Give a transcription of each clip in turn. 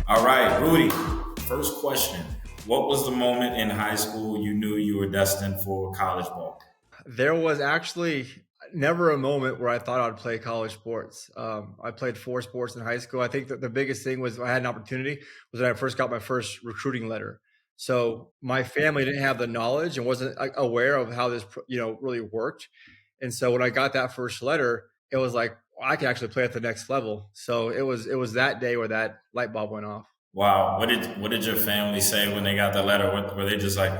All right, Rudy, first question. What was the moment in high school you knew you were destined for college ball? There was actually never a moment where I thought I'd play college sports. I played four sports in high school. I think that the biggest thing was I had an opportunity was when I first got my first recruiting letter. So my family didn't have the knowledge and wasn't aware of how this, really worked. And so when I got that first letter, it was like I could actually play at the next level. So it was that day where that light bulb went off. Wow, what did your family say when they got that letter? What were they just like?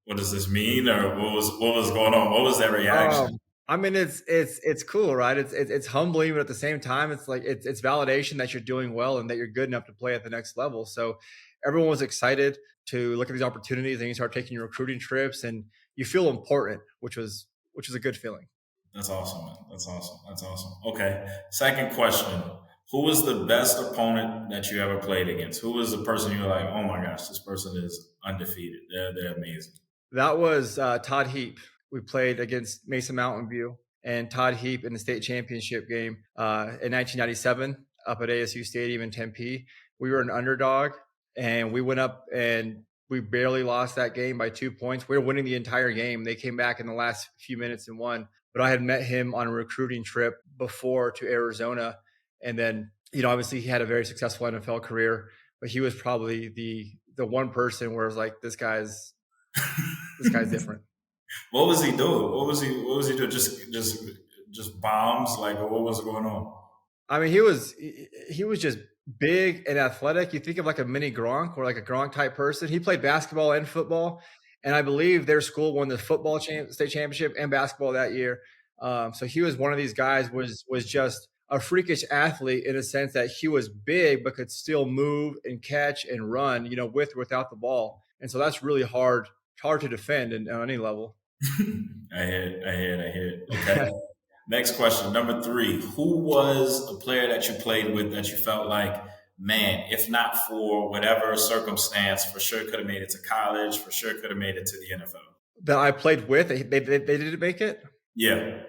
What does this mean, or what was going on? What was their reaction? I mean, it's cool, right? It's humbling, but at the same time, it's like it's validation that you're doing well and that you're good enough to play at the next level. So everyone was excited to look at these opportunities, and you start taking your recruiting trips, and you feel important, which is a good feeling. That's awesome, man. That's awesome. That's awesome. Okay. Second question. Who was the best opponent that you ever played against? Who was the person you were like, oh my gosh, this person is undefeated. They're amazing. That was Todd Heap. We played against Mason Mountain View and Todd Heap in the state championship game in 1997 up at ASU Stadium in Tempe. We were an underdog, and we went up and we barely lost that game by 2 points. We were winning the entire game. They came back in the last few minutes and won. But I had met him on a recruiting trip before to Arizona, and then obviously he had a very successful NFL career, but he was probably the one person where it's like this guy's different. What was he doing? What was he doing? Just bombs? Like what was going on? I mean, he was just big and athletic. You think of like a mini Gronk or like a Gronk type person. He played basketball and football, and I believe their school won the state championship and basketball that year. So he was one of these guys was just a freakish athlete in a sense that he was big but could still move and catch and run, with or without the ball. And so that's really hard to defend on any level. I hear it. Okay. Next question, number three. Who was a player that you played with that you felt like, man, if not for whatever circumstance, for sure could have made it to college, for sure could have made it to the NFL? That I played with, they didn't make it. Yeah.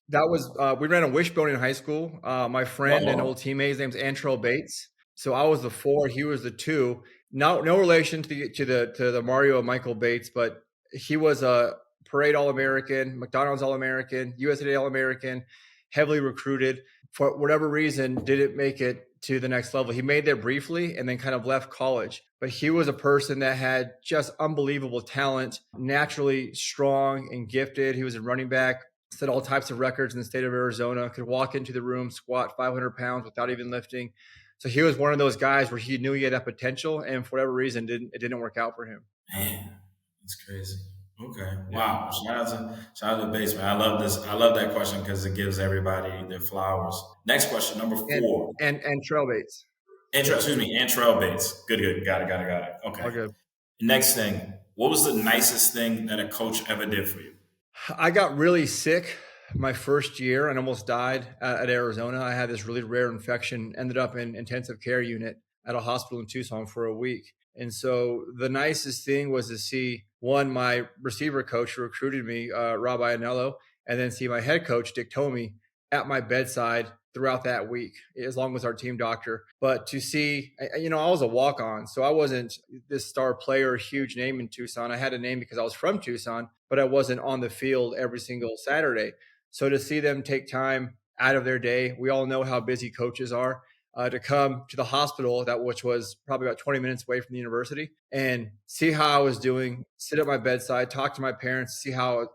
That was we ran a wishbone in high school. My friend and Uh-oh. old teammate, his name's Antrell Bates. So I was the four, he was the two. No relation to the Mario and Michael Bates, but he was a parade All American, McDonald's All American, USA All American, heavily recruited. For whatever reason, didn't make it to the next level. He made there briefly and then kind of left college. But he was a person that had just unbelievable talent, naturally strong and gifted. He was a running back, set all types of records in the state of Arizona, could walk into the room, squat 500 pounds without even lifting. So he was one of those guys where he knew he had that potential, and for whatever reason, it didn't work out for him. Man, that's crazy. Okay. Yeah. Wow. Shout out to Basement. I love this. I love that question because it gives everybody their flowers. Next question, number And four. and Trail Bates. Excuse me, Antrell Bates. Good. Got it. Okay. All good. Next thing. What was the nicest thing that a coach ever did for you? I got really sick my first year and almost died at Arizona. I had this really rare infection, ended up in intensive care unit at a hospital in Tucson for a week. And so the nicest thing was to see one, my receiver coach who recruited me, Rob Ianello, and then see my head coach, Dick Tomey, at my bedside throughout that week, as long as our team doctor. But to see, I was a walk on. So I wasn't this star player, huge name in Tucson. I had a name because I was from Tucson, but I wasn't on the field every single Saturday. So to see them take time out of their day, we all know how busy coaches are, to come to the hospital, which was probably about 20 minutes away from the university, and see how I was doing, sit at my bedside, talk to my parents, see how,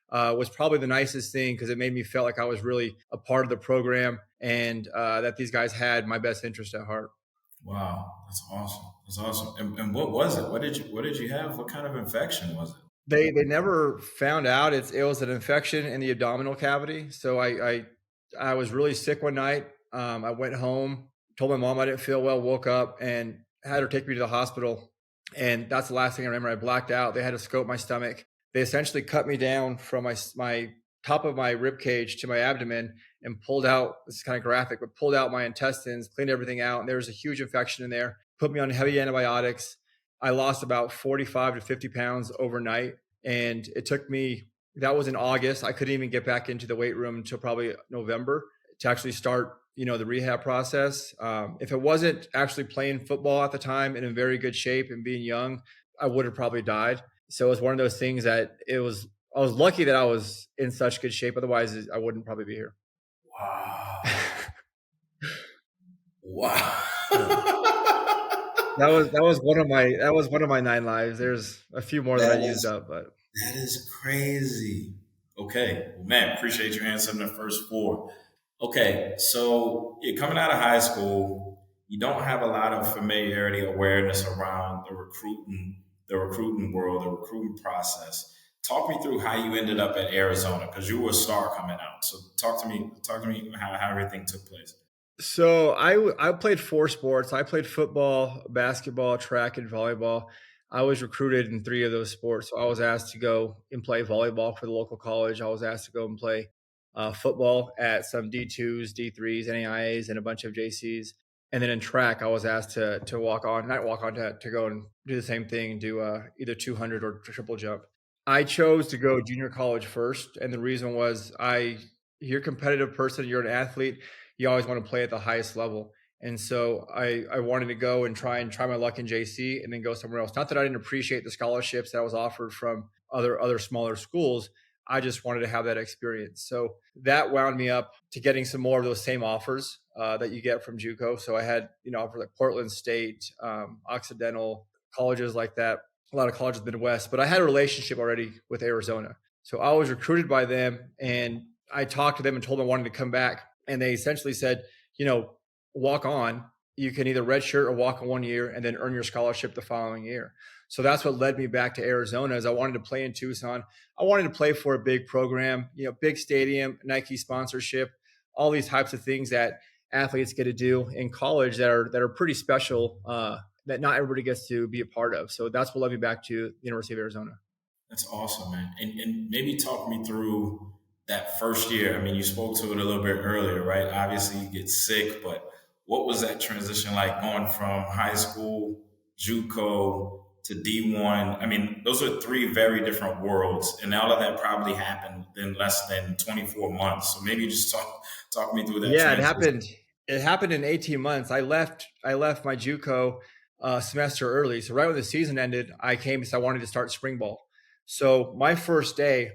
was probably the nicest thing because it made me feel like I was really a part of the program and that these guys had my best interest at heart. Wow, that's awesome. That's awesome. And what was it? What did you have? What kind of infection was it? They never found out. It was an infection in the abdominal cavity. So I was really sick one night. I went home, told my mom I didn't feel well, woke up and had her take me to the hospital. And that's the last thing I remember. I blacked out. They had to scope my stomach. They essentially cut me down from my top of my rib cage to my abdomen and pulled out, this is kind of graphic, but pulled out my intestines, cleaned everything out. And there was a huge infection in there, put me on heavy antibiotics. I lost about 45 to 50 pounds overnight. And it took me, that was in August. I couldn't even get back into the weight room until probably November to actually start the rehab process. If it wasn't actually playing football at the time and in very good shape and being young, I would have probably died. So it was one of those things that I was lucky that I was in such good shape. Otherwise, I wouldn't probably be here. Wow. Wow. Yeah. That was one of my 9 lives. There's a few more that I That used is up, but that is crazy. Okay. Well, man, appreciate you answering the first four. Okay, so you're coming out of high school, you don't have a lot of familiarity, awareness around the recruiting world, the recruiting process. Talk me through how you ended up at Arizona because you were a star coming out. So talk to me how everything took place. so I played four sports. I played football, basketball, track, and volleyball. I was recruited in three of those sports. So I was asked to go and play volleyball for the local college. I was asked to go and play football at some D2s, D3s, NAIAs, and a bunch of JCs. And then in track, I was asked to walk on, not walk on, to go and do the same thing, do either 200 or triple jump. I chose to go junior college first, and the reason was you're a competitive person, you're an athlete, you always want to play at the highest level. And so I wanted to go and try my luck in JC and then go somewhere else. Not that I didn't appreciate the scholarships that I was offered from other smaller schools. I just wanted to have that experience. So that wound me up to getting some more of those same offers that you get from JUCO. So I had offers like Portland State, Occidental, colleges like that. A lot of colleges in the Midwest, but I had a relationship already with Arizona. So I was recruited by them, and I talked to them and told them I wanted to come back. And they essentially said, walk on. You can either redshirt or walk in 1 year and then earn your scholarship the following year. So that's what led me back to Arizona. Is I wanted to play in Tucson. I wanted to play for a big program, big stadium, Nike sponsorship, all these types of things that athletes get to do in college that are pretty special. That not everybody gets to be a part of. So that's what led me back to the University of Arizona. That's awesome, man. And maybe talk me through that first year. I mean, you spoke to it a little bit earlier, right? Obviously, you get sick, but what was that transition like going from high school, JUCO to D1? I mean, those are three very different worlds, and all of that probably happened in less than 24 months. So maybe just talk me through that Yeah, it transition. happened. It happened in 18 months. I left my JUCO semester early. So right when the season ended, I came because I wanted to start spring ball. So my first day,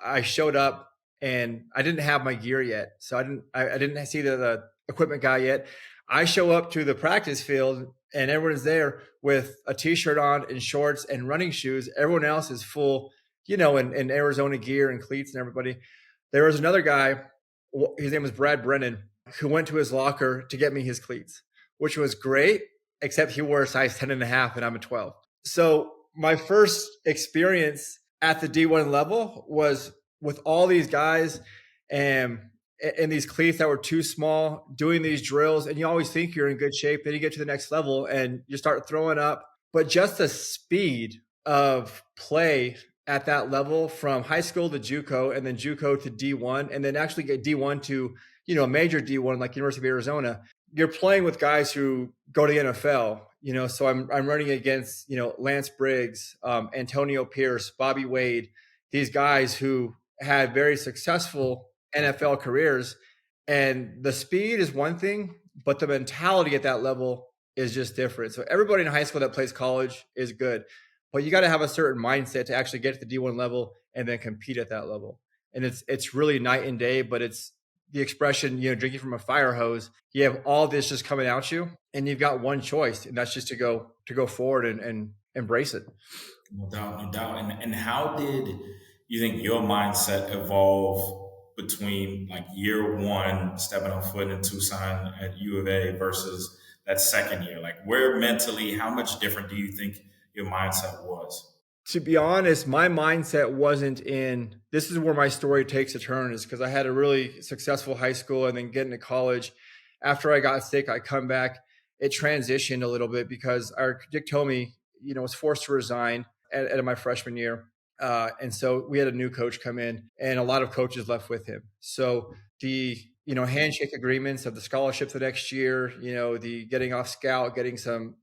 I showed up and I didn't have my gear yet. So I didn't see the equipment guy yet. I show up to the practice field and everyone's there with a t-shirt on and shorts and running shoes. Everyone else is full, in Arizona gear and cleats and everybody. There was another guy, his name was Brad Brennan, who went to his locker to get me his cleats, which was great, except he wore a size 10 and a half and I'm a 12. So my first experience at the D1 level was with all these guys and these cleats that were too small, doing these drills. And you always think you're in good shape. Then you get to the next level and you start throwing up. But just the speed of play at that level from high school to JUCO and then JUCO to D1 and then actually get D1 to, a major D1 like University of Arizona, you're playing with guys who go to the NFL, so I'm running against, Lance Briggs, Antonio Pierce, Bobby Wade, these guys who had very successful NFL careers. And the speed is one thing, but the mentality at that level is just different. So everybody in high school that plays college is good, but you got to have a certain mindset to actually get to the D1 level and then compete at that level. And it's really night and day, but it's the expression, drinking from a fire hose. You have all this just coming at you and you've got one choice, and that's just to go forward and embrace it. No doubt, no doubt. And how did you think your mindset evolve between like year one, stepping on foot in Tucson at U of A versus that second year? Like where mentally, how much different do you think your mindset was? To be honest, my mindset wasn't in this is where my story takes a turn, is because I had a really successful high school and then getting to college. After I got sick, I come back. It transitioned a little bit because our Dick Tomey, was forced to resign at my freshman year. And so we had a new coach come in and a lot of coaches left with him. So the, handshake agreements of the scholarships the next year, the getting off scout, getting some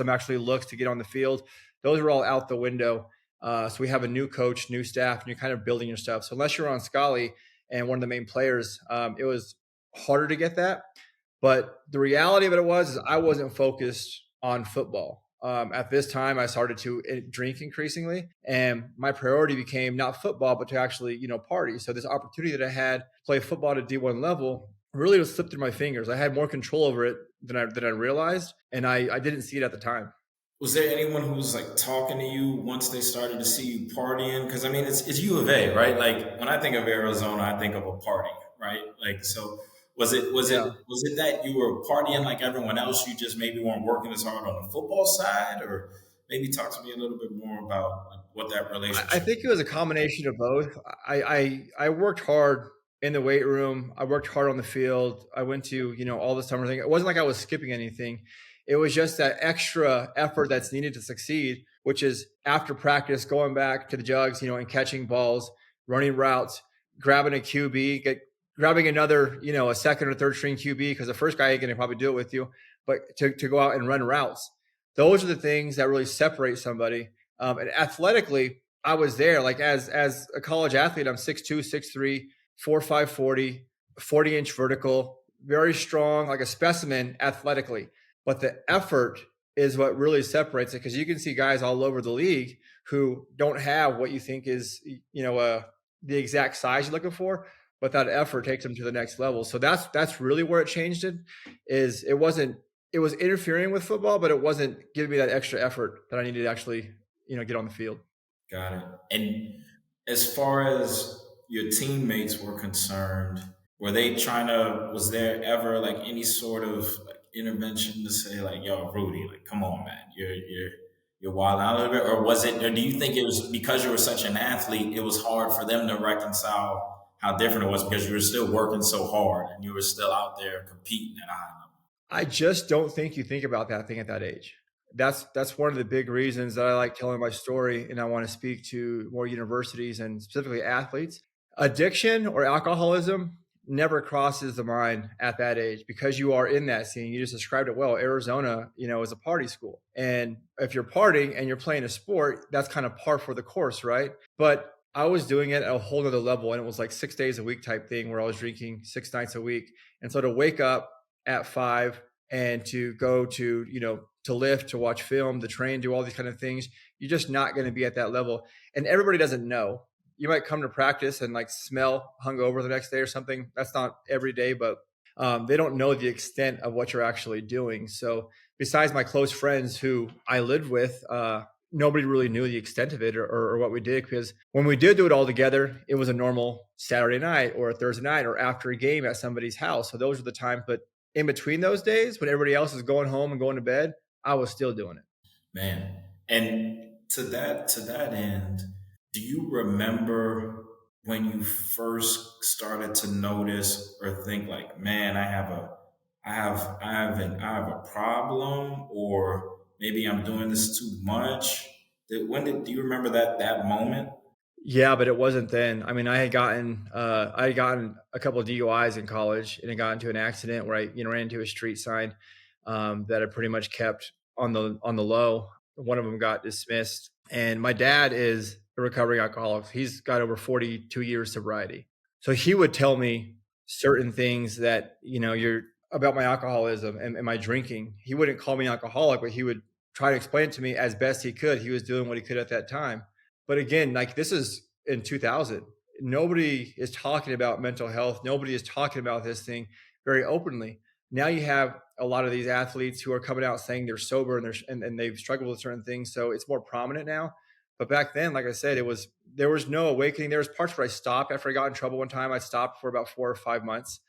actually looks to get on the field, those are all out the window. So we have a new coach, new staff, and you're kind of building your stuff. So unless you're on Scully and one of the main players, it was harder to get that. But the reality of it was is I wasn't focused on football. At this time, I started to drink increasingly, and my priority became not football, but to actually, party. So this opportunity that I had to play football at a D1 level really was slipped through my fingers. I had more control over it than I realized, and I didn't see it at the time. Was there anyone who was like talking to you once they started to see you partying? Because I mean, it's U of A, right? Like when I think of Arizona, I think of a party, right? Like so, Yeah. was it that you were partying like everyone else? You just maybe weren't working as hard on the football side, or maybe talk to me a little bit more about like, what that I relationship think it was a combination of both. I worked hard in the weight room. I worked hard on the field. I went to, all the summer thing. It wasn't like I was skipping anything. It was just that extra effort that's needed to succeed, which is after practice, going back to the jugs, and catching balls, running routes, grabbing a QB, grabbing another, a second or third string QB, because the first guy ain't going to probably do it with you, but to go out and run routes. Those are the things that really separate somebody. And athletically, I was there. Like as a college athlete, I'm 6'2", 6'3", 4'5", 40-inch vertical, very strong, like a specimen athletically. But the effort is what really separates it, because you can see guys all over the league who don't have what you think is, the exact size you're looking for, but that effort takes them to the next level. So that's really where it changed it. It was interfering with football, but it wasn't giving me that extra effort that I needed to actually, get on the field. got it? And as far as your teammates were concerned, were they trying to? Was there ever like any sort of like intervention to say like, "Yo, Rudy, like, come on, man, you're wild out a little bit," or was it? Or do you think it was because you were such an athlete, it was hard for them to reconcile how different it was because you were still working so hard and you were still out there competing at a high level? I just don't think you think about that thing at that age. That's one of the big reasons that I like telling my story, and I want to speak to more universities and specifically athletes. Addiction or alcoholism never crosses the mind at that age, because you are in that scene. You just described it well. Arizona, is a party school. And if you're partying and you're playing a sport, that's kind of par for the course, right? But I was doing it at a whole nother level, and it was like 6 days a week type thing where I was drinking 6 nights a week. And so to wake up at 5 and to go to, to lift, to watch film, to train, do all these kind of things, you're just not going to be at that level. And everybody doesn't know. You might come to practice and like smell hungover the next day or something. That's not every day, but they don't know the extent of what you're actually doing. So besides my close friends who I lived with, nobody really knew the extent of it, or what we did, because when we did do it all together, it was a normal Saturday night or a Thursday night or after a game at somebody's house. So those are the times. But in between those days, when everybody else is going home and going to bed, I was still doing it. Man. And to that end, do you remember when you first started to notice or think like, man, I have a problem, or maybe I'm doing this too much? Do you remember that moment? Yeah, but it wasn't then. I mean, I had gotten a couple of DUIs in college, and I got into an accident where I, ran into a street sign that I pretty much kept on the low. One of them got dismissed, and my dad is a recovering alcoholic. He's got over 42 years sobriety, so he would tell me certain things that, you're about my alcoholism and my drinking. He wouldn't call me alcoholic, but he would try to explain to me as best he could. He was doing what he could at that time. But again, like, this is in 2000. Nobody is talking about mental health. Nobody is talking about this thing very openly. Now you have a lot of these athletes who are coming out saying they're sober and they've struggled with certain things. So it's more prominent now. But back then, like I said, there was no awakening. There was parts where I stopped after I got in trouble one time. I stopped for about 4 or 5 months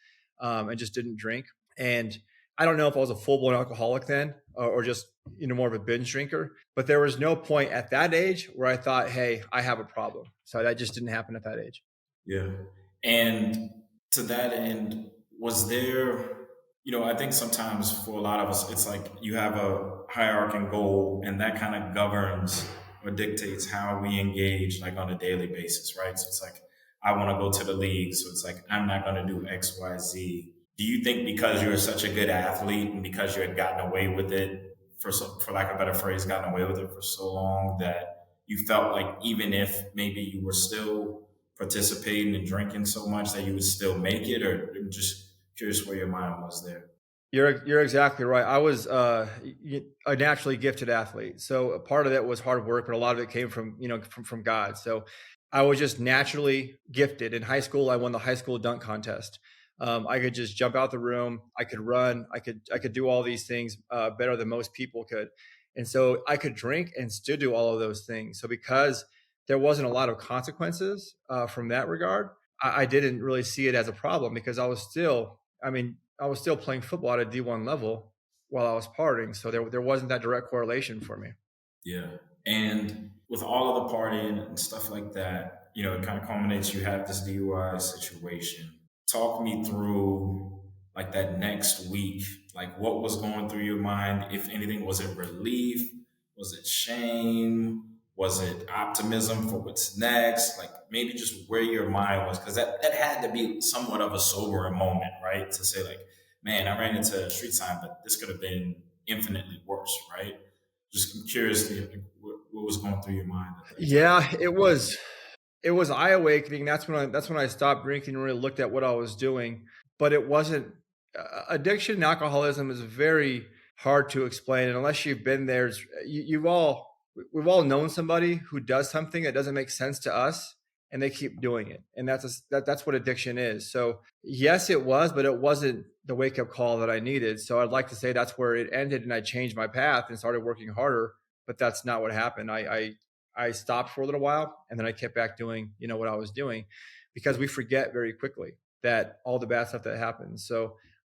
and just didn't drink. And I don't know if I was a full blown alcoholic then, or just, more of a binge drinker, but there was no point at that age where I thought, hey, I have a problem. So that just didn't happen at that age. Yeah. And to that end, was there, I think sometimes for a lot of us, it's like you have a hierarchy goal and that kind of governs or dictates how we engage like on a daily basis, right? So it's like, I want to go to the league. So it's like, I'm not going to do X, Y, Z. Do you think because you're such a good athlete and because you had gotten away with it for lack of a better phrase, gotten away with it for so long that you felt like even if maybe you were still participating and drinking so much that you would still make it, or I'm just curious where your mind was there? You're exactly right. I was a naturally gifted athlete, so a part of it was hard work, but a lot of it came from from God. So I was just naturally gifted. In high school, I won the high school dunk contest. I could just jump out the room. I could run. I could do all these things better than most people could, and so I could drink and still do all of those things. So because there wasn't a lot of consequences from that regard, I didn't really see it as a problem because I was still. I mean, I was still playing football at a D1 level while I was partying, so there wasn't that direct correlation for me. Yeah. And with all of the partying and stuff like that, it kind of culminates. You have this DUI situation. Talk me through like that next week. Like what was going through your mind? If anything, was it relief? Was it shame? Was it optimism for what's next? Like maybe just where your mind was, because that had to be somewhat of a sobering moment, right? To say like, man, I ran into a street sign, but this could have been infinitely worse, right? Just curious what was going through your mind at that time. Yeah, it was eye awakening. That's when I stopped drinking and really looked at what I was doing. But it wasn't addiction and alcoholism is very hard to explain, and unless you've been there, we've all known somebody who does something that doesn't make sense to us, and they keep doing it, and that's what addiction is. So yes, it was, but it wasn't the wake up call that I needed. So I'd like to say that's where it ended, and I changed my path and started working harder. But that's not what happened. I stopped for a little while and then I kept back doing, what I was doing because we forget very quickly that all the bad stuff that happens. So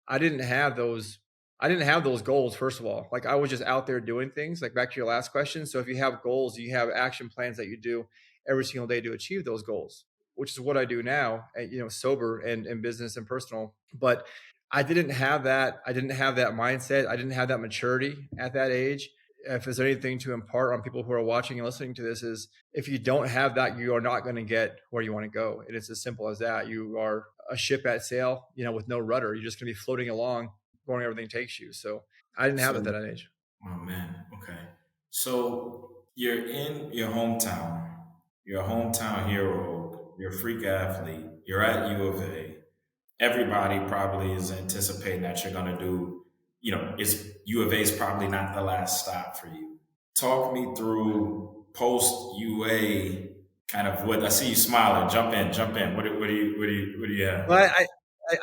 I didn't have those I didn't have those goals first of all. Like I was just out there doing things. Like back to your last question. So if you have goals, you have action plans that you do every single day to achieve those goals, which is what I do now, sober and in business and personal. But I didn't have that. I didn't have that mindset. I didn't have that maturity at that age. If there's anything to impart on people who are watching and listening to this, is if you don't have that, you are not going to get where you want to go. And it's as simple as that. You are a ship at sail, with no rudder. You're just going to be floating along, going where everything takes you. So I didn't have So, it at that age. oh man, okay. So you're in your hometown. You're a hometown hero. You're a freak athlete. You're at U of A. Everybody probably is anticipating that you're going to do, it's U of A is probably not the last stop for you. Talk me through post UA, kind of what I see you smiling. Jump in, jump in. What do you have? But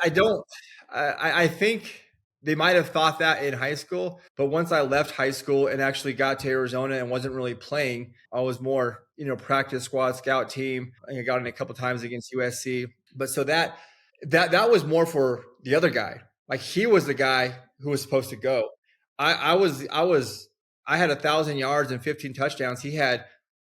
I don't. I think they might have thought that in high school, but once I left high school and actually got to Arizona and wasn't really playing, I was more, practice squad, scout team. I got in a couple times against USC, but so that was more for the other guy. Like he was the guy who was supposed to go. I had 1,000 yards and 15 touchdowns. He had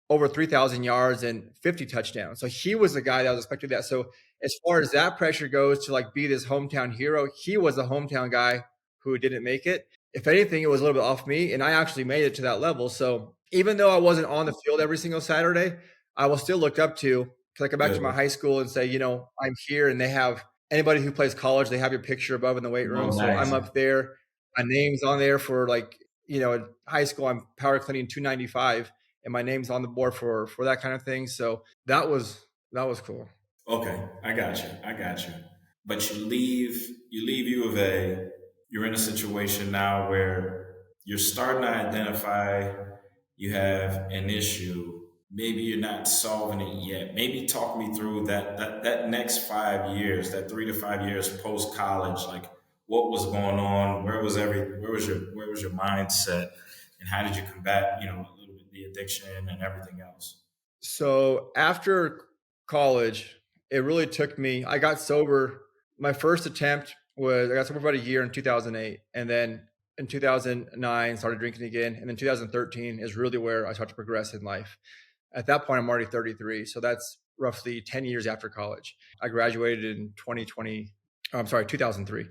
over 3,000 yards and 50 touchdowns. So he was the guy that was expected that. So as far as that pressure goes to like be this hometown hero, he was the hometown guy who didn't make it. If anything, it was a little bit off me, and I actually made it to that level. So even though I wasn't on the field every single Saturday, I was still looked up to because I go back to my Good. high school and say, I'm here, and they have anybody who plays college, they have your picture above in the weight room. Oh, So nice. I'm up there. My name's on there for like, in high school, I'm power cleaning 295 and my name's on the board for that kind of thing. So that was cool. Okay, I got you. I got you. But you leave U of A. You're in a situation now where you're starting to identify you have an issue. Maybe you're not solving it yet. Maybe talk me through that next 5 years, that 3 to 5 years post college. Like what was going on? Where was your mindset, and how did you combat a little bit the addiction and everything else? So after college, it really took me. I got sober. My first attempt was I got sober about a year in 2008, and then in 2009 started drinking again, and then 2013 is really where I started to progress in life. At that point, I'm already 33, so that's roughly 10 years after college. I graduated in 2020. I'm sorry, 2003.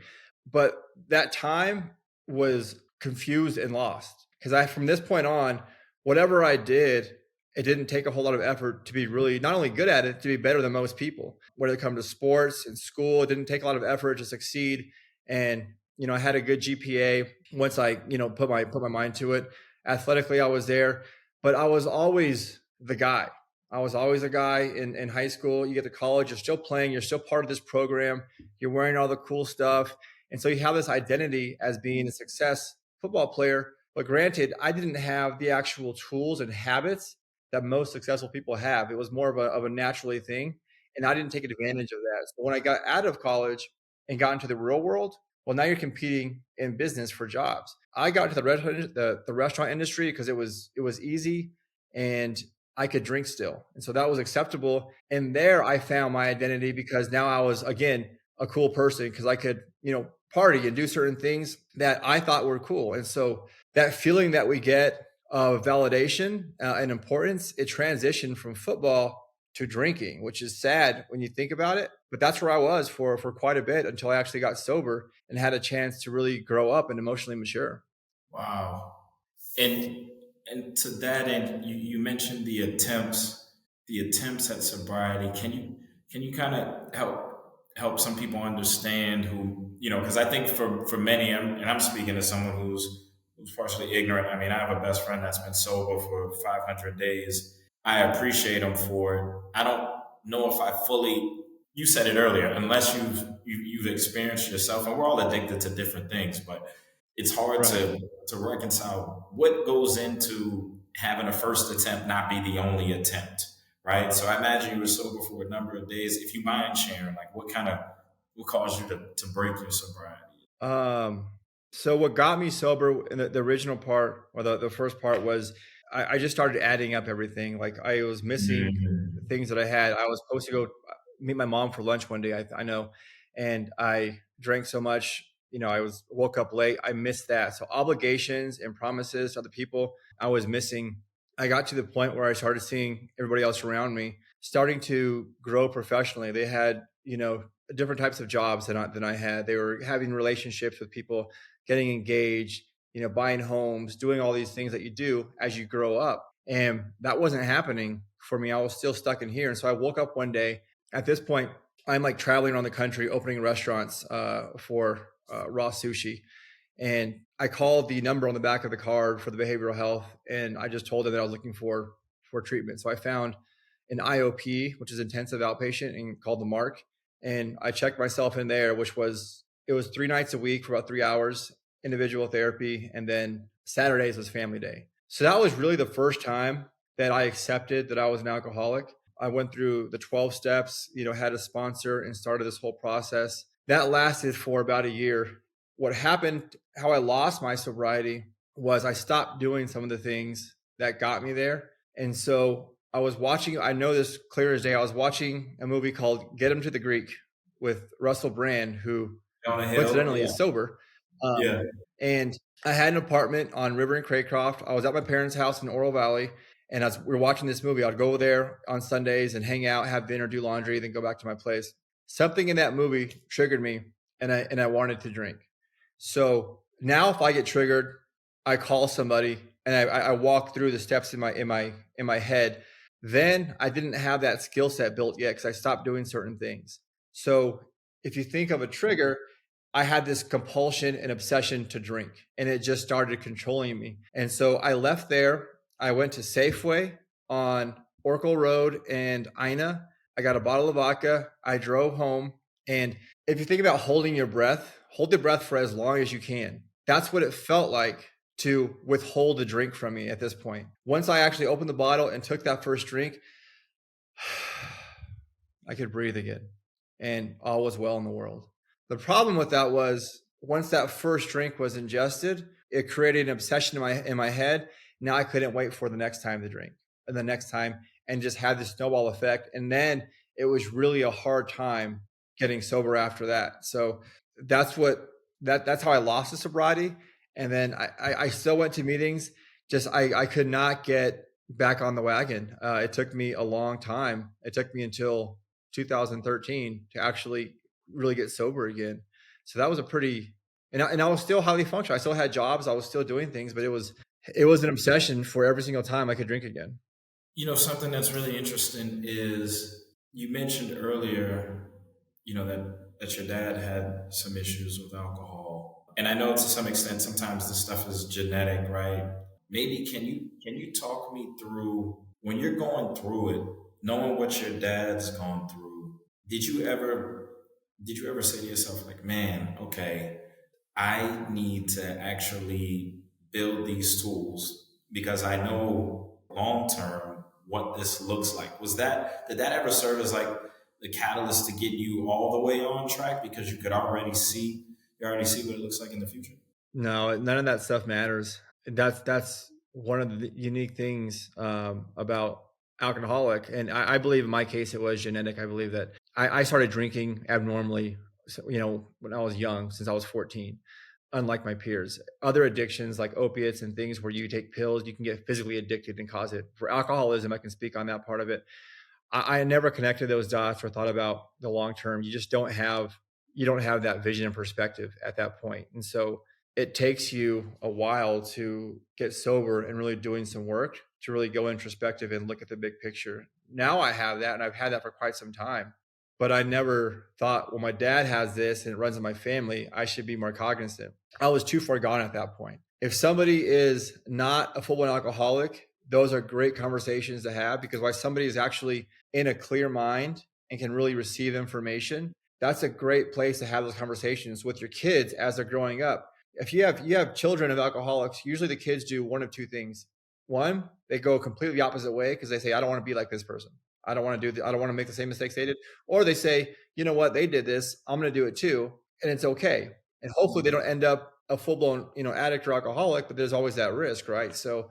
But that time was confused and lost because from this point on, whatever I did, it didn't take a whole lot of effort to be really not only good at it, to be better than most people. When it comes to sports and school, it didn't take a lot of effort to succeed. And I had a good GPA once I put my mind to it. Athletically, I was there, but I was always the guy. I was always a guy in high school. You get to college, you're still playing, you're still part of this program, you're wearing all the cool stuff. And so you have this identity as being a success football player. But granted, I didn't have the actual tools and habits that most successful people have. It was more of a naturally thing. And I didn't take advantage of that. So when I got out of college and got into the real world, well, now you're competing in business for jobs. I got into the restaurant industry because it was easy and I could drink still. And so that was acceptable. And there I found my identity because now I was, again, a cool person because I could, party and do certain things that I thought were cool. And so that feeling that we get of validation and importance, it transitioned from football to drinking, which is sad when you think about it. But that's where I was for quite a bit until I actually got sober and had a chance to really grow up and emotionally mature. Wow. And to that end, you mentioned the attempts at sobriety. Can you kind of help some people understand who, because I think for many, and I'm speaking as someone who's partially ignorant. I mean, I have a best friend that's been sober for 500 days. I appreciate him for it. I don't know if I fully. You said it earlier. Unless you've experienced yourself, and we're all addicted to different things, but it's hard Right. to reconcile what goes into having a first attempt not be the only attempt, right? So I imagine you were sober for a number of days. If you mind sharing, like what caused you to break your sobriety? Um, so what got me sober in the original part or the first part was I just started adding up everything. Like I was missing Mhm. things that I had. I was supposed to go meet my mom for lunch one day. I know, and I drank so much. I woke up late. I missed that. So obligations and promises to other people, I was missing. I got to the point where I started seeing everybody else around me starting to grow professionally. They had, different types of jobs than I had. They were having relationships with people, getting engaged, buying homes, doing all these things that you do as you grow up. And that wasn't happening for me. I was still stuck in here. And so I woke up one day. At this point, I'm like traveling around the country, opening restaurants for raw sushi. And I called the number on the back of the card for the behavioral health, and I just told them that I was looking for treatment. So I found an IOP, which is intensive outpatient, and called the Mark. And I checked myself in there, which was it was 3 nights a week for about 3 hours, individual therapy, and then Saturdays was family day. So that was really the first time that I accepted that I was an alcoholic. I went through the 12 steps, had a sponsor and started this whole process. That lasted for about a year. What happened, how I lost my sobriety was I stopped doing some of the things that got me there. And so I was watching, I know this clear as day. I was watching a movie called Get Him to the Greek with Russell Brand, who On a hill, coincidentally yeah, is sober. Um, yeah. and I had an apartment on River and Craycroft. I was at my parents' house in Oro Valley. And as we were watching this movie, I'd go there on Sundays and hang out, have dinner, do laundry, then go back to my place. Something in that movie triggered me, and I wanted to drink. So now, if I get triggered, I call somebody and I walk through the steps in my head. Then I didn't have that skill set built yet because I stopped doing certain things. So if you think of a trigger, I had this compulsion and obsession to drink, and it just started controlling me. And so I left there. I went to Safeway on Oracle Road and Ina. I got a bottle of vodka. I drove home. And if you think about holding your breath, hold the breath for as long as you can. That's what it felt like to withhold a drink from me at this point. Once I actually opened the bottle and took that first drink, I could breathe again, and all was well in the world. The problem with that was once that first drink was ingested, it created an obsession in my head. Now I couldn't wait for the next time to drink and the next time, and just had this snowball effect. And then it was really a hard time getting sober after that. So that's what that's how I lost the sobriety. And then I still went to meetings. Just I could not get back on the wagon. It took me a long time. It took me until 2013 to actually really get sober again. So that was a pretty, and I was still highly functional. I still had jobs. I was still doing things, but it was an obsession for every single time I could drink again. Something that's really interesting is you mentioned earlier, that your dad had some issues with alcohol. And I know to some extent sometimes this stuff is genetic, right? Maybe can you talk me through when you're going through it, knowing what your dad's gone through, did you ever say to yourself like, man, okay, I need to actually build these tools because I know long term what this looks like. Did that ever serve as like the catalyst to get you all the way on track because you already see what it looks like in the future? No, none of that stuff matters. That's one of the unique things about alcoholic, and I believe in my case it was genetic. I believe that I started drinking abnormally, so, when I was young, since I was 14. Unlike my peers, other addictions like opiates and things where you take pills, you can get physically addicted and cause it. For alcoholism, I can speak on that part of it. I never connected those dots or thought about the long term. You don't have that vision and perspective at that point. And so it takes you a while to get sober and really doing some work to really go introspective and look at the big picture. Now I have that, and I've had that for quite some time. But I never thought, well, my dad has this and it runs in my family, I should be more cognizant. I was too far gone at that point. If somebody is not a full blown alcoholic, those are great conversations to have, because why somebody is actually in a clear mind and can really receive information, that's a great place to have those conversations with your kids as they're growing up. If you have children of alcoholics, usually the kids do one of two things. One, they go completely the opposite way because they say, I don't want to be like this person. I don't want to make the same mistakes they did. Or they say, you know what, they did this, I'm going to do it too, and it's okay. And hopefully they don't end up a full blown, addict or alcoholic, but there's always that risk, right? So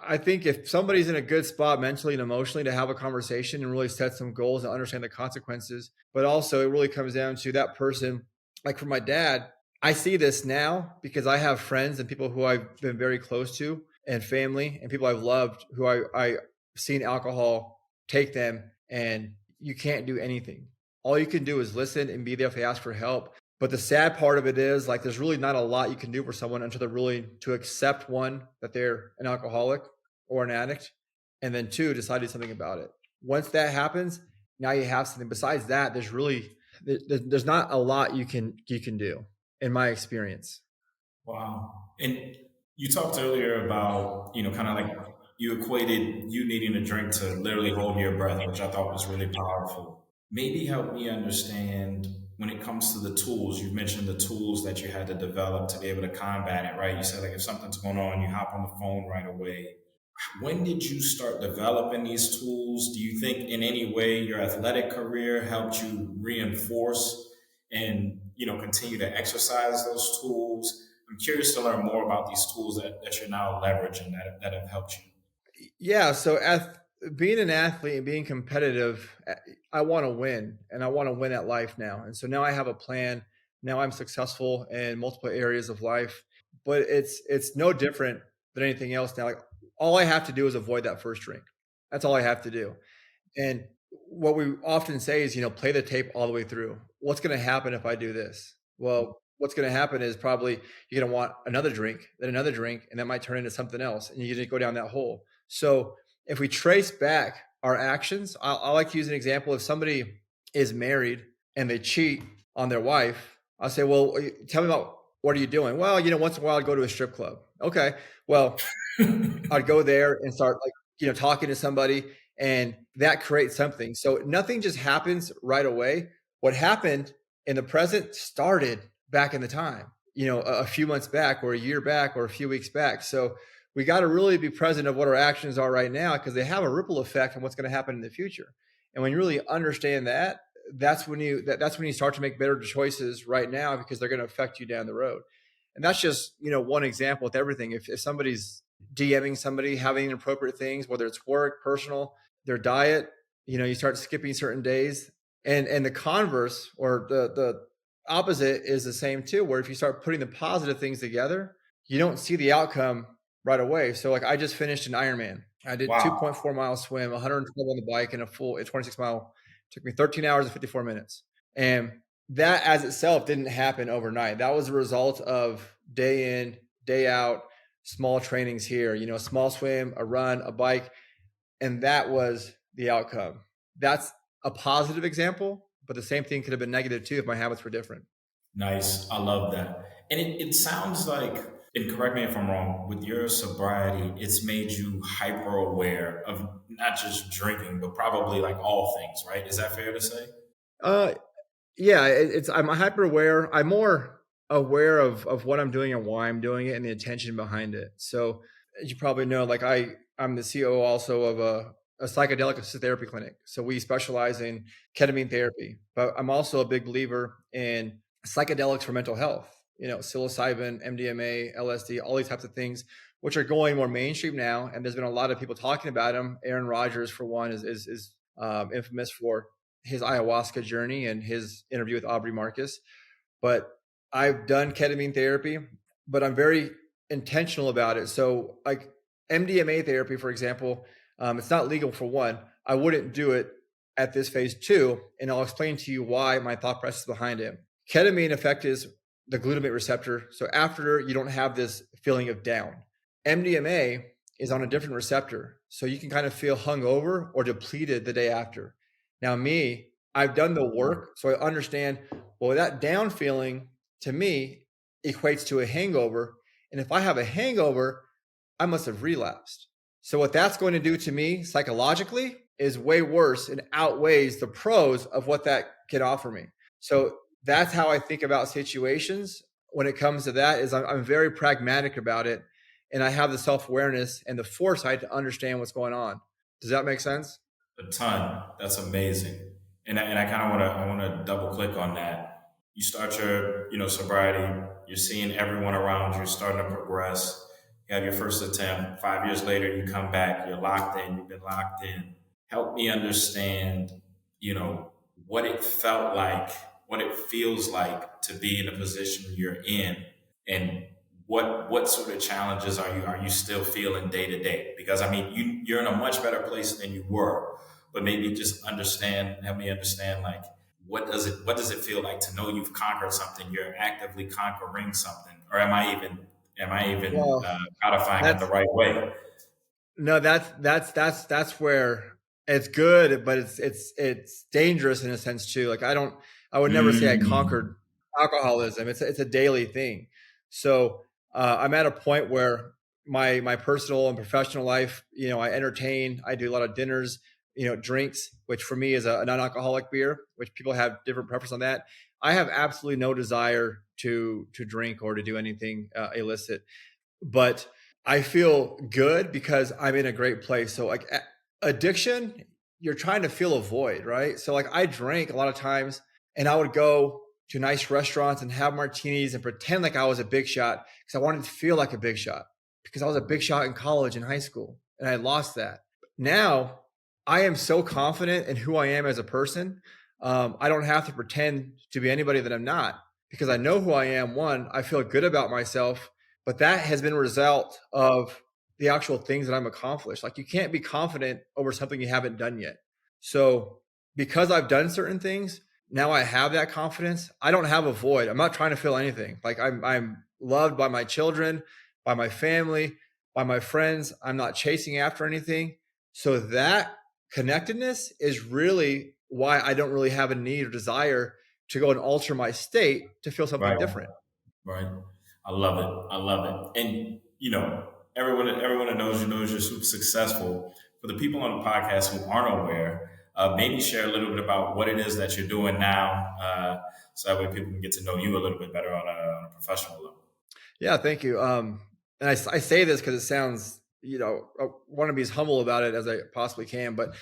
I think if somebody's in a good spot mentally and emotionally to have a conversation and really set some goals and understand the consequences, but also it really comes down to that person. Like for my dad, I see this now because I have friends and people who I've been very close to, and family and people I've loved who I seen alcohol take them, and you can't do anything. All you can do is listen and be there if they ask for help. But the sad part of it is, like, there's really not a lot you can do for someone until they're really to accept, one, that they're an alcoholic or an addict, and then two, decide to do something about it. Once that happens, now you have something. Besides that, there's not a lot you can do, in my experience. Wow. And you talked earlier about, kind of like you equated you needing a drink to literally hold your breath, which I thought was really powerful. Maybe help me understand when it comes to the tools. You mentioned the tools that you had to develop to be able to combat it, right? You said like if something's going on, you hop on the phone right away. When did you start developing these tools? Do you think in any way your athletic career helped you reinforce and continue to exercise those tools? I'm curious to learn more about these tools that you're now leveraging that have helped you. Yeah. So, being an athlete and being competitive, I want to win, and I want to win at life now. And so now I have a plan. Now I'm successful in multiple areas of life, but it's no different than anything else now. Like, all I have to do is avoid that first drink. That's all I have to do. And what we often say is, play the tape all the way through. What's going to happen if I do this? Well, what's going to happen is probably you're going to want another drink, and that might turn into something else. And you just go down that hole. So if we trace back our actions, I like to use an example. If somebody is married and they cheat on their wife, I'll say, well, tell me about what are you doing? Well, once in a while I'd go to a strip club. Okay. Well, I'd go there and start talking to somebody, and that creates something. So nothing just happens right away. What happened in the present started back in the time, a few months back or a year back or a few weeks back. So we got to really be present of what our actions are right now, because they have a ripple effect on what's going to happen in the future. And when you really understand that, that's when you start to make better choices right now, because they're going to affect you down the road. And that's just one example with everything. If somebody's DMing somebody, having inappropriate things, whether it's work, personal, their diet, you start skipping certain days, and the converse or the opposite is the same too, where if you start putting the positive things together, you don't see the outcome right away. So like I just finished an Ironman. I did Wow. 2.4 mile swim, 112 on the bike, and a full 26 mile. It took me 13 hours and 54 minutes. And that as itself didn't happen overnight. That was a result of day in, day out, small trainings here, a small swim, a run, a bike. And that was the outcome. That's a positive example, but the same thing could have been negative too if my habits were different. Nice. I love that. And it sounds like, and correct me if I'm wrong, with your sobriety, it's made you hyper aware of not just drinking, but probably like all things, right? Is that fair to say? Uh, yeah, I'm hyper aware. I'm more aware of what I'm doing and why I'm doing it and the intention behind it. So as you probably know, like I'm the CEO also of a psychedelic assisted therapy clinic. So we specialize in ketamine therapy, but I'm also a big believer in psychedelics for mental health. You know, psilocybin, MDMA, LSD, all these types of things, which are going more mainstream now. And there's been a lot of people talking about them. Aaron Rodgers, for one, is infamous for his ayahuasca journey and his interview with Aubrey Marcus. But I've done ketamine therapy, but I'm very intentional about it. So, like MDMA therapy, for example, it's not legal for one. I wouldn't do it at this phase two, and I'll explain to you why my thought process behind it. Ketamine effect is the glutamate receptor. So after you don't have this feeling of down. MDMA is on a different receptor. So you can kind of feel hungover or depleted the day after. Now, me, I've done the work, so I understand, well, that down feeling to me equates to a hangover. And if I have a hangover, I must have relapsed. So what that's going to do to me psychologically is way worse and outweighs the pros of what that can offer me. So that's how I think about situations when it comes to that. Is I'm very pragmatic about it, and I have the self-awareness and the foresight to understand what's going on. Does that make sense? A ton. That's amazing. And I kind of want to double click on that. You start your sobriety. You're seeing everyone around you starting to progress. You have your first attempt. 5 years later, you come back. You're locked in. You've been locked in. Help me understand, what it felt like, what it feels like to be in the position you're in, and what sort of challenges are you still feeling day to day? Because I mean, you're in a much better place than you were, but maybe just help me understand, like, what does it feel like to know you've conquered something, you're actively conquering something, or am I even Well, codifying it the that's right way? no, that's where it's good, but it's dangerous in a sense too. Like I would never say I Mm, conquered alcoholism. It's a daily thing. So I'm at a point where my personal and professional life, I entertain, I do a lot of dinners, drinks, which for me is a non-alcoholic beer, which people have different preference on that. I have absolutely no desire to drink or to do anything illicit, but I feel good because I'm in a great place. So like addiction, you're trying to fill a void, right? So like I drank a lot of times and I would go to nice restaurants and have martinis and pretend like I was a big shot because I wanted to feel like a big shot because I was a big shot in college and high school and I lost that. Now I am so confident in who I am as a person. I don't have to pretend to be anybody that I'm not because I know who I am. One, I feel good about myself, but that has been a result of the actual things that I'm accomplished. Like you can't be confident over something you haven't done yet. So because I've done certain things, now I have that confidence. I don't have a void. I'm not trying to fill anything. Like I'm loved by my children, by my family, by my friends. I'm not chasing after anything. So that connectedness is really why I don't really have a need or desire to go and alter my state to feel something right. different. Right. I love it. I love it. And everyone that knows you're super successful. For the people on the podcast who aren't aware, maybe share a little bit about what it is that you're doing now, so that way people can get to know you a little bit better on a professional level. Yeah, thank you. And I say this because it sounds, I want to be as humble about it as I possibly can. But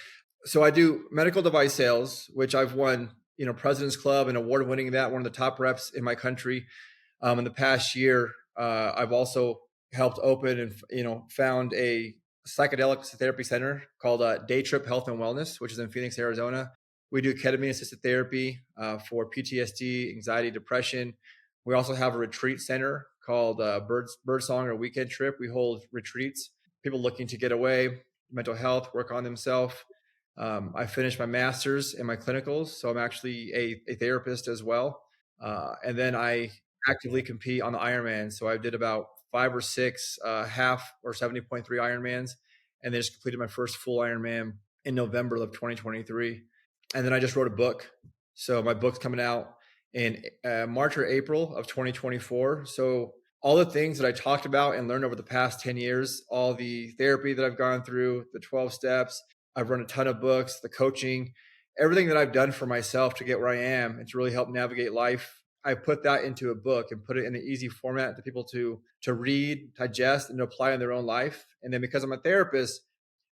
so I do medical device sales, which I've won, President's Club and award winning that, one of the top reps in my country. In the past year, I've also helped open and, found a psychedelic therapy center called Day Trip Health and Wellness, which is in Phoenix, Arizona. We do ketamine assisted therapy for PTSD, anxiety, depression. We also have a retreat center called Birdsong or Weekend Trip. We hold retreats, people looking to get away, mental health, work on themselves. I finished my master's and my clinicals, so I'm actually a therapist as well. And then I actively compete on the Ironman. So I did about 5 or 6 half or 70.3 Ironmans, and then just completed my first full Ironman in November of 2023. And then I just wrote a book. So my book's coming out in March or April of 2024. So all the things that I talked about and learned over the past 10 years, all the therapy that I've gone through, the 12 steps, I've run a ton of books, the coaching, everything that I've done for myself to get where I am and to really help navigate life. I put that into a book and put it in an easy format to people to read, digest, and apply in their own life. And then because I'm a therapist,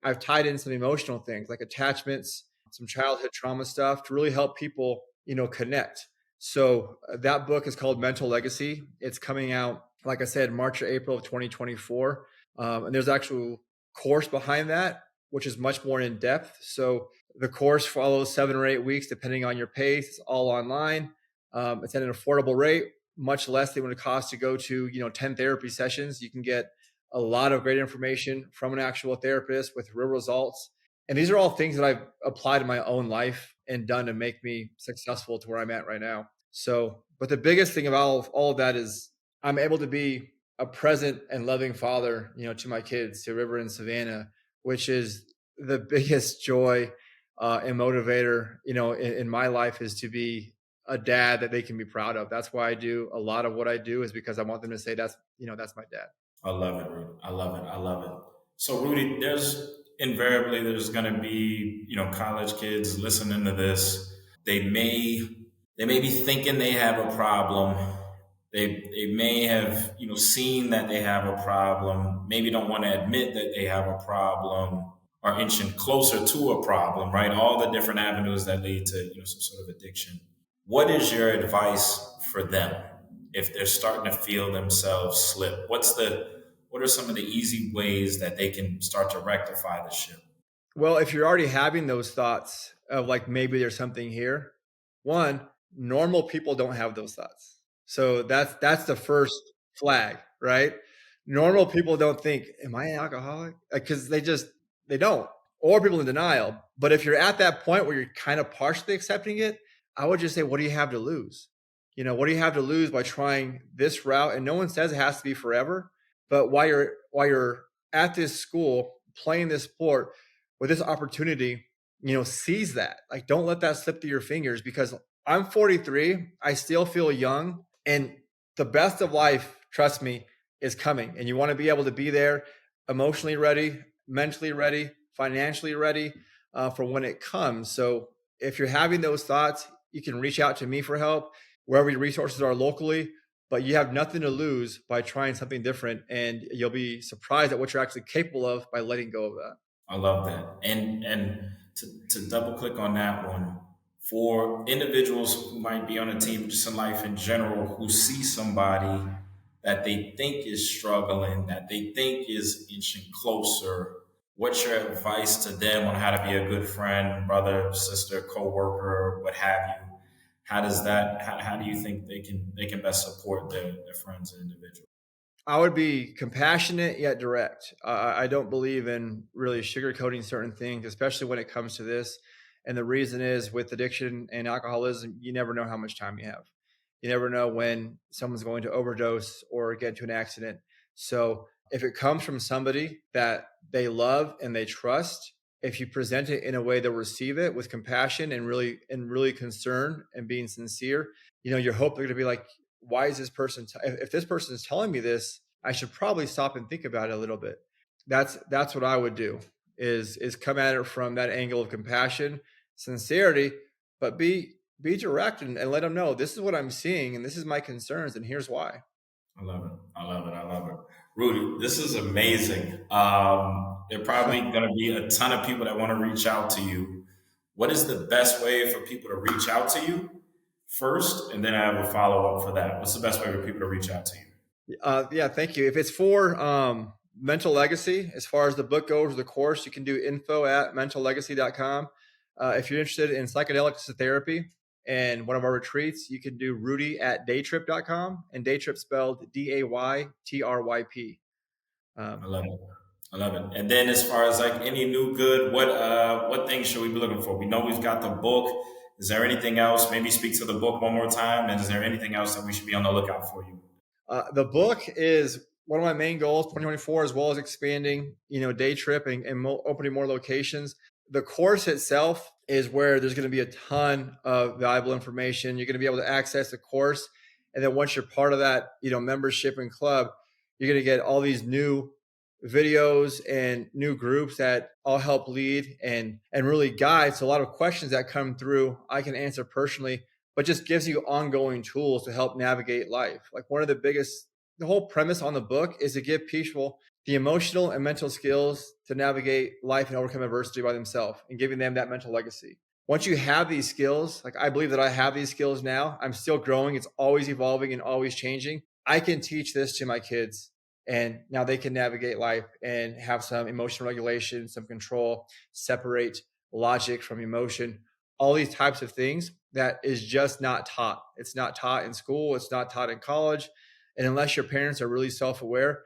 I've tied in some emotional things like attachments, some childhood trauma stuff to really help people, connect. So that book is called Mental Legacy. It's coming out, like I said, March or April of 2024. And there's actual course behind that, which is much more in depth. So the course follows 7 or 8 weeks, depending on your pace. It's all online. It's at an affordable rate, much less than what it costs to go to, 10 therapy sessions. You can get a lot of great information from an actual therapist with real results. And these are all things that I've applied in my own life and done to make me successful to where I'm at right now. So, but the biggest thing of all of that is I'm able to be a present and loving father, to my kids, to River and Savannah, which is the biggest joy and motivator, in my life, is to be a dad that they can be proud of. That's why I do a lot of what I do, is because I want them to say that's my dad. I love it, Rudy. I love it. I love it. So, Rudy, there's going to be, college kids listening to this. They may be thinking they have a problem. They may have, seen that they have a problem. Maybe don't want to admit that they have a problem, are inching closer to a problem, right? All the different avenues that lead to, some sort of addiction. What is your advice for them if they're starting to feel themselves slip? What are some of the easy ways that they can start to rectify the ship? Well, if you're already having those thoughts of like maybe there's something here, one, normal people don't have those thoughts. So that's the first flag, right? Normal people don't think, "Am I an alcoholic?" Because they don't, or people in denial. But if you're at that point where you're kind of partially accepting it, I would just say, what do you have to lose? What do you have to lose by trying this route? And no one says it has to be forever, but while you're at this school playing this sport with this opportunity, seize that. Like, don't let that slip through your fingers, because I'm 43. I still feel young, and the best of life, trust me, is coming. And you want to be able to be there, emotionally ready, mentally ready, financially ready for when it comes. So if you're having those thoughts, you can reach out to me for help wherever your resources are locally. But you have nothing to lose by trying something different, and you'll be surprised at what you're actually capable of by letting go of that. I love that. And to double click on that one, for individuals who might be on a team, just in life in general, who see somebody that they think is struggling, that they think is inching closer, what's your advice to them on how to be a good friend, brother, sister, coworker, what have you? How do you think they can best support their friends and individuals? I would be compassionate yet direct. I don't believe in really sugarcoating certain things, especially when it comes to this. And the reason is, with addiction and alcoholism, you never know how much time you have. You never know when someone's going to overdose or get into an accident. So if it comes from somebody that they love and they trust, if you present it in a way they'll receive it with compassion and really concern and being sincere, your hope they're going to be like, why is this person if this person is telling me this, I should probably stop and think about it a little bit. That's what I would do, is come at it from that angle of compassion, sincerity, but be direct and let them know, this is what I'm seeing and this is my concerns and here's why. I love it. I love it. I love it. Rudy, this is amazing. There are probably going to be a ton of people that want to reach out to you. What is the best way for people to reach out to you first? And then I have a follow up for that. What's the best way for people to reach out to you? Yeah, thank you. If it's for Mental Legacy, as far as the book goes, the course, you can do info@mentallegacy.com. If you're interested in psychedelic therapy and one of our retreats, you can do rudy@daytrip.com, and daytrip spelled DAYTRYP. I love it. I love it. And then as far as like any new good, what things should we be looking for? We know we've got the book. Is there anything else? Maybe speak to the book one more time. And is there anything else that we should be on the lookout for you? The book is one of my main goals, 2024, as well as expanding, day trip and opening more locations. The course itself is where there's going to be a ton of valuable information. You're going to be able to access the course. And then once you're part of that, membership and club, you're going to get all these new videos and new groups that all help lead and really guide. So a lot of questions that come through, I can answer personally but just gives you ongoing tools to help navigate life. Like the whole premise on the book is to give people the emotional and mental skills to navigate life and overcome adversity by themselves and giving them that mental legacy. Once you have these skills, like I believe that I have these skills now, I'm still growing. It's always evolving and always changing. I can teach this to my kids and now they can navigate life and have some emotional regulation, some control, separate logic from emotion, all these types of things that is just not taught. It's not taught in school. It's not taught in college. And unless your parents are really self-aware,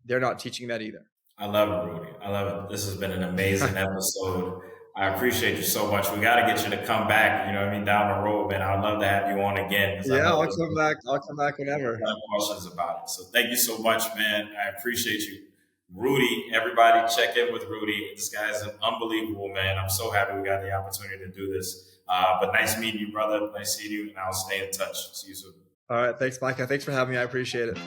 they're not teaching that either. I love it, Rudy. I love it. This has been an amazing episode. I appreciate you so much. We got to get you to come back, you know what I mean, down the road, man. I'd love to have you on again because I Yeah, know I'll there's come back. I'll come back a whenever. lot of questions about it. So thank you so much, man. I appreciate you. Rudy, everybody check in with Rudy. This guy's unbelievable, man. I'm so happy we got the opportunity to do this. But nice meeting you, brother. Nice seeing you, and I'll stay in touch. See you soon. All right. Thanks, Micah. Thanks for having me. I appreciate it.